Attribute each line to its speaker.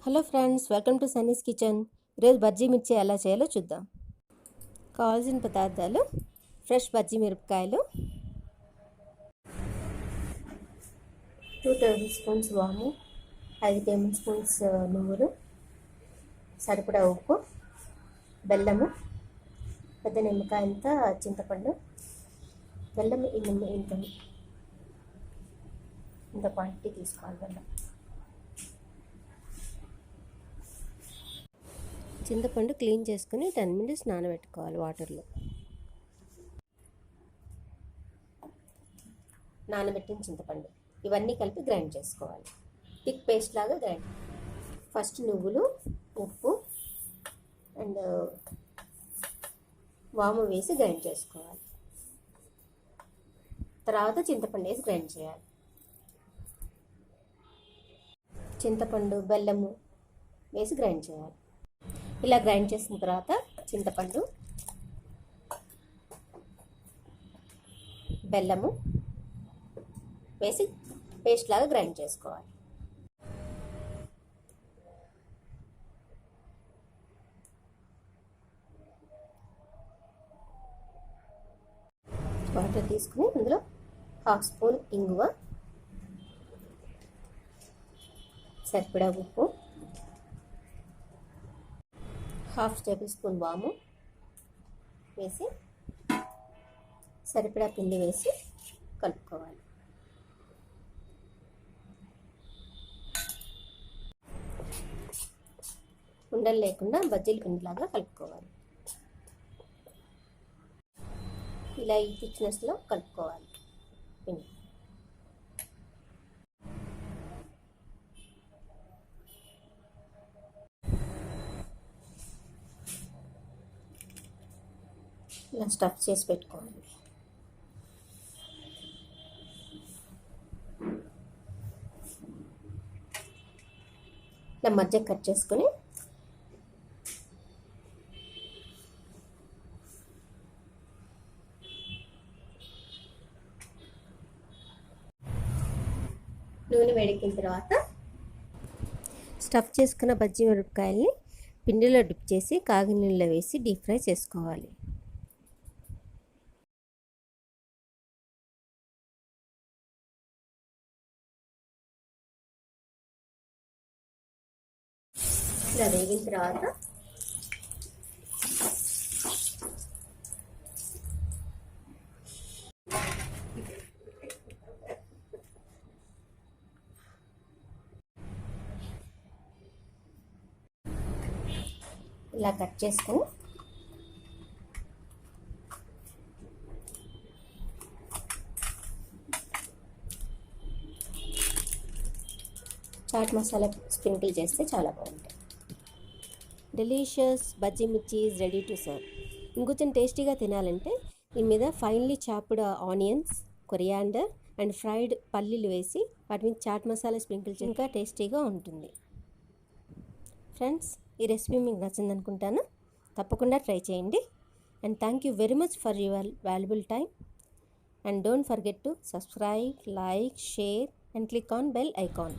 Speaker 1: Hello friends, welcome to Sunny's kitchen. ఈరోజు బజ్జీ మిర్చి ఎలా చేయాలో చూద్దాం. కావాల్సిన పదార్థాలు: ఫ్రెష్ బజ్జీ మిరపకాయలు, 2 టేబుల్ స్పూన్స్ వాము, 5 టేబుల్ స్పూన్స్ నువ్వులు, సరిపడా ఉప్పు, బెల్లము, పెద్ద నిమ్మకాయంత చింతపండు. బెల్లం ఇంత క్వాంటిటీ తీసుకోవాలి. బెల్లం, చింతపండు క్లీన్ చేసుకుని 10 minutes నానబెట్టుకోవాలి వాటర్లో. నానబెట్టిన చింతపండు ఇవన్నీ కలిపి గ్రైండ్ చేసుకోవాలి. థిక్ పేస్ట్ లాగా గ్రైండ్. ఫస్ట్ నువ్వులు, ఉప్పు అండ్ వాము వేసి గ్రైండ్ చేసుకోవాలి. తర్వాత చింతపండు వేసి గ్రైండ్ చేయాలి. చింతపండు, బెల్లము వేసి గ్రైండ్ చేయాలి. ఇలా గ్రైండ్ చేసిన తర్వాత చింతపండు, బెల్లము వేసి పేస్ట్ లాగా గ్రైండ్ చేసుకోవాలి. వాటర్ తీసుకుని అందులో 1/2 స్పూన్ ఇంగువ, సరిపడా ఉప్పు, 1/2 టేబుల్ స్పూన్ వాము వేసి సరిపడా పిండి వేసి కలుపుకోవాలి. ఉండలు లేకుండా బజ్జీల పిండిలాగా కలుపుకోవాలి. ఇలా ఈ థిక్నెస్లో కలుపుకోవాలి పిండి. ఇలా స్టఫ్ చేసి పెట్టుకోవాలి. ఇలా మధ్య కట్ చేసుకొని నూనె వేడెక్కిన తర్వాత స్టఫ్ చేసుకున్న బజ్జీ మిరపకాయల్ని పిండిలో డిప్ చేసి కాగిన నీళ్ళలో వేసి డీప్ ఫ్రై చేసుకోవాలి. ఇలా వేగిన తర్వాత ఇలా కట్ చేసుకొని చాట్ మసాలా స్ప్రింకిల్ చేస్తే చాలా బాగుంటాయి. డెలీషియస్ బజ్జీ మిర్చి ఈజ్ రెడీ టు సర్వ్. ఇంకొంచెం టేస్టీగా తినాలంటే దీని మీద finely chopped onions, coriander and fried పల్లీలు వేసి వాటి మీద చాట్ మసాలా స్ప్రింకిల్ చేసి ఇంకా టేస్టీగా ఉంటుంది. ఫ్రెండ్స్, ఈ రెసిపీ మీకు నచ్చింది అనుకుంటాను. తప్పకుండా ట్రై చేయండి. And thank you very much for your valuable time. And don't forget to subscribe, like, share and click on bell icon.